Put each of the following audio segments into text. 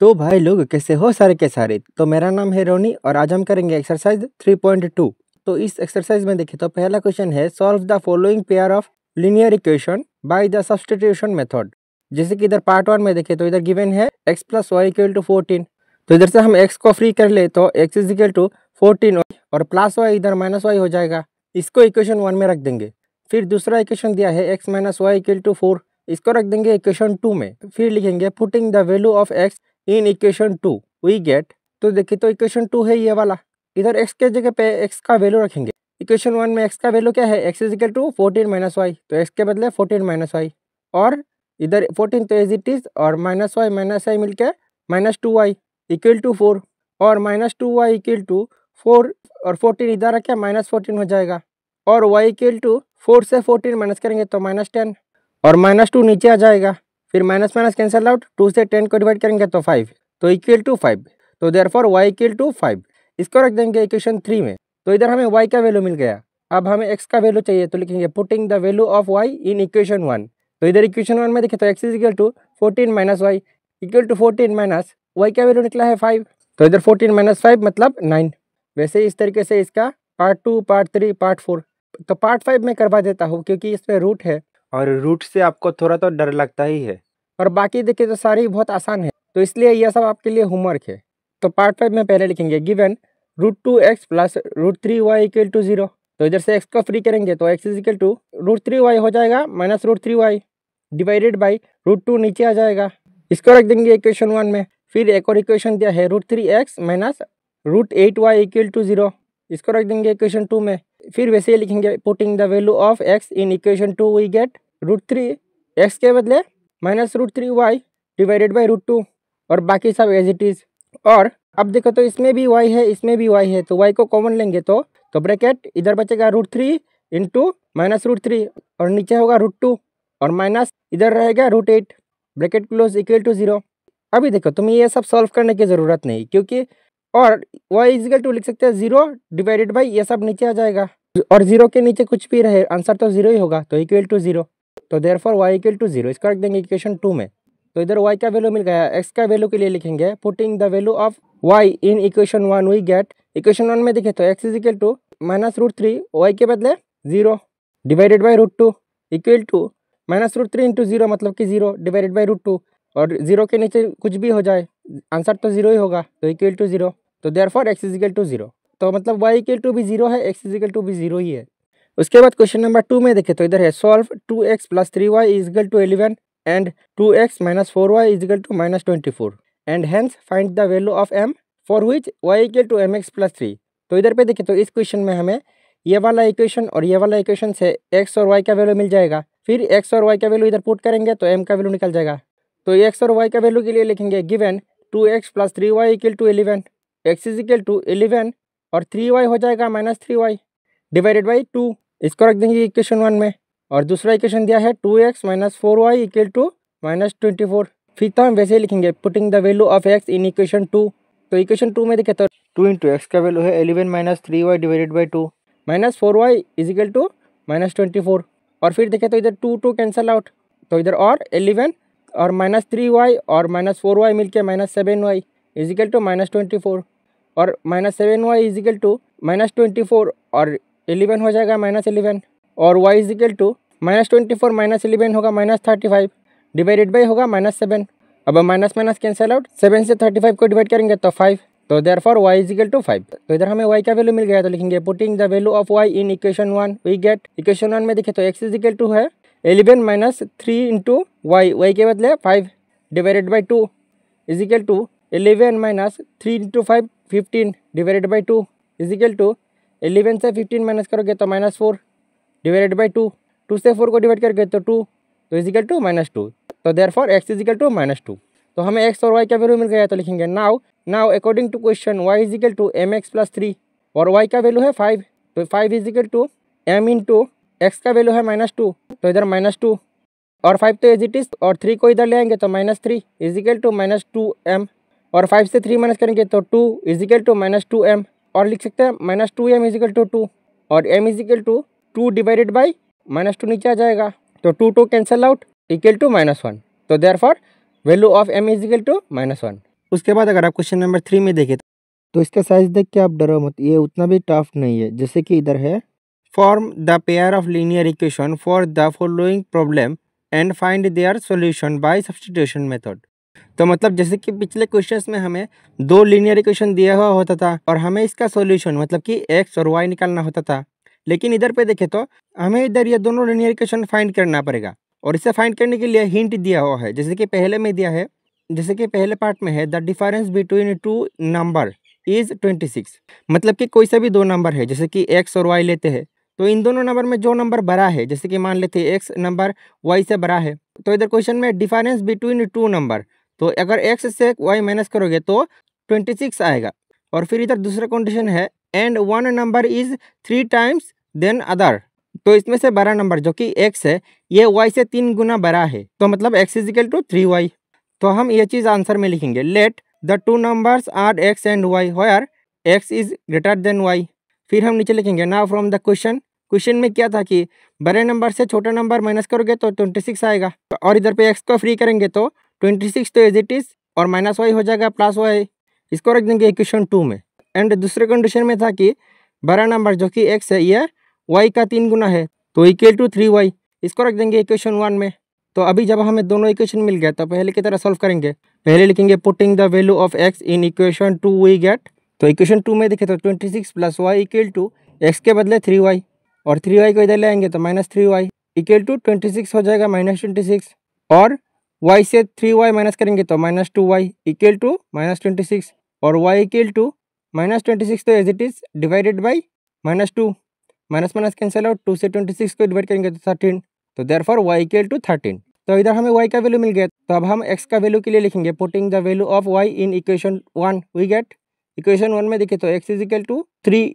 तो भाई लोग कैसे हो सारे के सारे। तो मेरा नाम है रोनी और आज हम करेंगे एक्सरसाइज 3.2। तो इस एक्सरसाइज में देखिए तो पहला क्वेश्चन है solve the following pair of linear equation by the substitution method. जैसे कि इधर पार्ट 1 में देखे तो इधर गिवन है x plus y equal to 14। तो इधर से हम x को फ्री कर ले तो x इज इक्वल टू 14 और प्लस वाई इधर माइनस वाई हो जाएगा। इसको इक्वेशन 1 में रख देंगे। फिर दूसरा इक्वेशन दिया है x minus y equal to 4, इसको रख देंगे इक्वेशन 2 में। फिर लिखेंगे putting the value of x in equation 2 we get. तो देखिए तो इक्वेशन 2 है ये वाला, इधर x के जगह पे x का वैल्यू रखेंगे। इक्वेशन 1 में x का वैल्यू क्या है, x is equal to 14 minus y, तो x के बदले 14 माइनस वाई और इधर 14 तो एज इट इज और माइनस वाई मिलके माइनस 2y इक्वल टू 4 और माइनस 2y इक्वल टू 4 और 14 इधर रखे माइनस 14 हो जाएगा और y इक्वल टू 4 से 14 माइनस करेंगे तो माइनस 10 और माइनस 2 नीचे आ जाएगा। फिर माइनस माइनस कैंसल आउट, 2 से 10 को डिवाइड करेंगे तो 5, तो इक्वल टू 5। तो देयरफॉर y इक्वल टू 5, इसको रख देंगे इक्वेशन 3 में। तो इधर हमें y का वैल्यू मिल गया, अब हमें x का वैल्यू चाहिए तो लिखेंगे putting the value of y in equation 1। तो इधर इक्वेशन 1 में देखें तो x is equal to 14 minus y equal to 14 minus y का वैल्यू निकला है 5, तो इधर 14 माइनस 5 मतलब 9। वैसे इस तरीके से इसका पार्ट 2, पार्ट 3, पार्ट 4। तो पार्ट 5 में करवा देता हूँ क्योंकि इसमें रूट है और रूट से आपको थोड़ा तो डर लगता ही है, और बाकी देखिए तो सारी बहुत आसान है, तो इसलिए यह सब आपके लिए होमवर्क है। तो पार्ट 5 में पहले लिखेंगे given √2x plus √3y equal to 0। तो इधर से x को फ्री करेंगे तो x is equal to √3y हो जाएगा माइनस √3y डिवाइडेड बाई √2 नीचे आ जाएगा। इसको रख देंगे इक्वेशन 1 में। फिर एक और इक्वेशन दिया है √3x minus √8y equal to 0, इसको रख देंगे इक्वेशन 2 में। फिर वैसे ही लिखेंगे putting the value of x in equation 2 we get √3x के बदले माइनस √3y डिवाइडेड बाई √2 और बाकी सब एज इट इज। और अब देखो तो इसमें भी y है, इसमें भी y है, तो y को कॉमन लेंगे तो ब्रैकेट इधर बचेगा √3 इंटू माइनस √3 और नीचे होगा √2 और माइनस इधर रहेगा √8 ब्रैकेट क्लोज इक्वल टू 0। अभी देखो तुम्हें ये सब सॉल्व करने की ज़रूरत नहीं, क्योंकि और y इज इक्वल टू लिख सकते हैं 0 डिवाइडेड बाई ये सब नीचे आ जाएगा और 0 के नीचे कुछ भी रहे आंसर तो 0 ही होगा, तो इक्वल टू 0। तो देयरफॉर y इक्वल टू 0, इसको रख देंगे इक्वेशन 2 में। तो इधर y का वैल्यू मिल गया, x का वैल्यू के लिए लिखेंगे putting the value of y in equation 1 we get. Equation 1 में देखे तो x is equal to minus √3 y के बदले 0 divided by √2 equal to minus √3 into 0 मतलब कि 0 डिवाइडेड बाई √2 और 0 के नीचे कुछ भी हो जाए आंसर तो 0 ही होगा, तो इक्वल टू 0। तो therefore x is equal to 0, तो मतलब y इक्वल टू भी 0 है, x इज इक्वल टू भी 0 ही है। उसके बाद क्वेश्चन नंबर 2 में देखें तो इधर है solve 2x plus 3y is equal to 11 and 2x minus 4y is equal to minus 24 and hence find the value of m for which y equal to mx plus 3। तो इधर पे देखें तो इस क्वेश्चन में हमें ये वाला इक्वेशन और ये वाला इक्वेशन से x और y का वैल्यू मिल जाएगा। फिर x और y का वैल्यू इधर पुट करेंगे तो m का वैल्यू निकल जाएगा। तो x और y का वैल्यू के लिए लिखेंगे given 2x plus 3y equal to 11, x is equal to 11 और 3y हो जाएगा माइनस 3y डिवाइडेड बाई 2, इसको रख देंगे इक्वेशन 1 में। और दूसरा इक्वेशन दिया है 2x minus 4y equal to minus 24। फिर तो हम वैसे ही लिखेंगे putting the value of x in equation 2। तो इक्वेशन 2 में देखे तो 2 इंटू एक्स का वैल्यू है 11 minus 3y divided by 2 minus 4y is equal to minus 24। और फिर देखे तो इधर 2 कैंसल आउट, तो इधर और 11 और माइनस 3y और माइनस 4y मिलके minus 7y is equal to minus 24 और minus 7y is equal to minus 24 और 11 हो जाएगा माइनस 11 और y is equal to minus 24 minus 11 होगा माइनस 35 डिवाइडेड बाई होगा माइनस 7। अब माइनस माइनस कैंसल आउट, 7 से 35 को डिवाइड करेंगे तो 5, तो therefore y is equal to 5। तो इधर हमें y का वैल्यू मिल गया, तो लिखेंगे putting the value of y in equation 1 we get. Equation 1 में देखे तो x इज इक्वल टू है 11 माइनस 3 इंटू y के बदले 5 divided by 2 is equal to 11 minus 3 into 5 15 divided by 2 is equal to 11 से 15 माइनस करोगे तो माइनस 4 डिवाइडेड बाई 2, 2 से 4 को डिवाइड करोगे तो 2, तो इज इक्वल टू माइनस 2। तो therefore x is equal to minus 2। तो हमें x और y का वैल्यू मिल गया, तो लिखेंगे now according to question y is equal to mx plus 3 और y का वैल्यू है 5, तो 5 is equal to m into x का वैल्यू है माइनस 2, तो इधर माइनस 2 और 5 तो एज इट इज और 3 को इधर ले आएंगे तो minus 3 is equal to minus 2m और 5 से 3 माइनस करेंगे तो 2 is equal to minus 2m और लिख सकते हैं minus 2m is equal to 2 और m is equal to 2 divided by minus 2 नीचे आ जाएगा, तो 2 cancel out equal to minus 1। तो therefore value of m is equal to minus 1। उसके बाद अगर आप क्वेश्चन नंबर 3 में देखें तो इसका साइज देख के आप डरो मत, ये उतना भी टफ नहीं है। जैसे कि इधर है, form the pair of linear equation for the following problem and find their solution bye substitution method. तो मतलब जैसे कि पिछले क्वेश्चंस में हमें 2 लीनियर इक्वेशन दिया हुआ होता था और हमें इसका सॉल्यूशन मतलब कि एक्स और वाई निकालना होता था। लेकिन इधर पे देखें तो हमें इधर ये दोनों लीनियर इक्वेशन फाइंड करना पड़ेगा और इसे फाइंड करने के लिए हिंट दिया हुआ है। जैसे कि पहले में दिया है, जैसे कि पहले पार्ट में है the difference between two number is 26। मतलब कि कोई सा भी 2 नंबर है, जैसे कि एक्स और वाई लेते हैं, तो इन दोनों नंबर में जो नंबर बड़ा है, जैसे कि मान लेते हैं एक्स नंबर वाई से बड़ा है, तो इधर क्वेश्चन में डिफरेंस बिटवीन 2 नंबर, तो अगर एक्स से वाई माइनस करोगे तो 26 आएगा। और फिर इधर दूसरा कंडीशन है and one number is 3 times than other, तो इसमें से बड़ा नंबर जो कि एक्स है ये वाई से 3 गुना बड़ा है, तो मतलब x is equal to 3y। तो हम ये चीज़ आंसर में लिखेंगे, let the 2 numbers are x and y where x is greater than y. फिर हम नीचे लिखेंगे नाउ फ्रॉम द क्वेश्चन में क्या था कि बड़े नंबर से छोटा नंबर माइनस करोगे तो 26 आएगा, और इधर पे एक्स को फ्री करेंगे तो 26 तो एज इट इज और माइनस वाई हो जाएगा प्लस वाई, इसको रख देंगे इक्वेशन 2 में। एंड दूसरे कंडीशन में था कि बड़ा नंबर जो कि एक्स है ये वाई का 3 गुना है, तो इक्वल टू 3y, इसको रख देंगे इक्वेशन 1 में। तो अभी जब हमें दोनों इक्वेशन मिल गया तो पहले की तरह सॉल्व करेंगे। पहले लिखेंगे putting the value of x in equation 2 we get, तो इक्वेशन 2 में देखे तो 26 plus y equal to x के बदले 3y, और 3y को इधर ले आएंगे तो माइनस 3y इक्वल टू 26 हो जाएगा माइनस 26, और y से 3y माइनस करेंगे तो minus 2y equal to minus 26, और y इक्वल टू माइनस 26 तो as it is divided by minus 2, minus minus cancel out, 2 से 26 को डिवाइड करेंगे तो 13, तो देयरफॉर y इक्वल टू 13। तो इधर हमें y का वैल्यू मिल गया, तो अब हम x का वैल्यू के लिए लिखेंगे putting the value of y in equation 1 we get, equation 1 में देखें तो x is equal to 3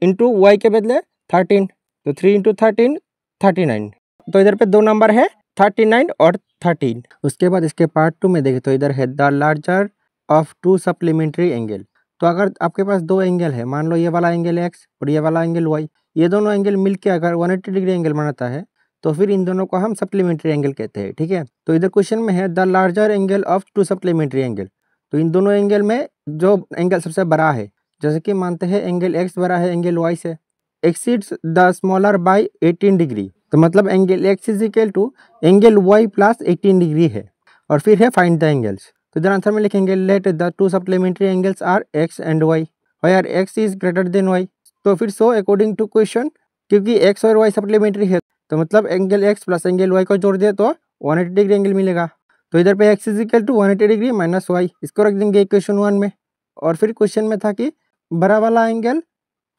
into y के बदले 13, तो 3 इंटू 13 39, तो इधर पे 2 नंबर है 39 और 13। उसके बाद इसके पार्ट 2 में देखें तो इधर है the larger of 2 supplementary angle. तो अगर आपके पास 2 एंगल है, मान लो ये वाला एंगल x और ये वाला एंगल y, ये दोनों एंगल मिलके अगर 180 डिग्री एंगल बनाता है तो फिर इन दोनों को हम सप्लीमेंट्री एंगल कहते हैं, ठीक है। तो इधर क्वेश्चन में है the larger angle of 2 supplementary angle, तो इन दोनों एंगल में जो एंगल सबसे बड़ा है, जैसे कि मानते हैं एंगल x बड़ा है एंगल y से, exceeds the smaller by 18 degree, तो मतलब angle x is equal to angle y plus 18 degree है। और फिर है फाइंड द एंगल्स, तो इधर आंसर में लिखेंगे let the 2 supplementary angles are x and y where x is greater than y। तो फिर सो अकॉर्डिंग टू क्वेश्चन, क्योंकि x और y सप्लीमेंट्री है तो मतलब angle x plus angle y को जोड़ दिया तो 180 डिग्री एंगल मिलेगा। तो इधर पे x is equal to 180 degree minus y, इसको रख देंगे इक्वेशन 1 में। और फिर क्वेश्चन में था कि बड़ा वाला एंगल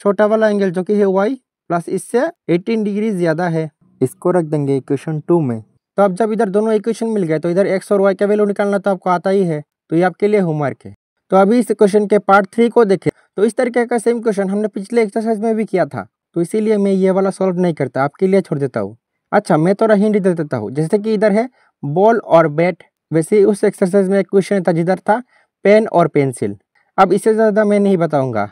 छोटा वाला एंगल जो कि है y प्लस इससे 18 डिग्री ज़्यादा है, इसको रख देंगे इक्वेशन 2 में। तो अब जब इधर दोनों इक्वेशन मिल गए तो इधर x और y का वैल्यू निकालना तो आपको आता ही है, तो ये आपके लिए होमवर्क है। तो अभी इस क्वेश्चन के पार्ट 3 को देखें, तो इस तरीके का सेम क्वेश्चन हमने पिछले एक्सरसाइज में भी किया था, तो इसीलिए मैं ये वाला सॉल्व नहीं करता, आपके लिए छोड़ देता हूँ। अच्छा, मैं थोड़ा हिंट दे देता हूँ, जैसे कि इधर है बॉल और बैट, वैसे ही उस एक्सरसाइज में एक क्वेश्चन था जिधर था पेन और पेंसिल। अब इससे ज़्यादा मैं नहीं बताऊँगा,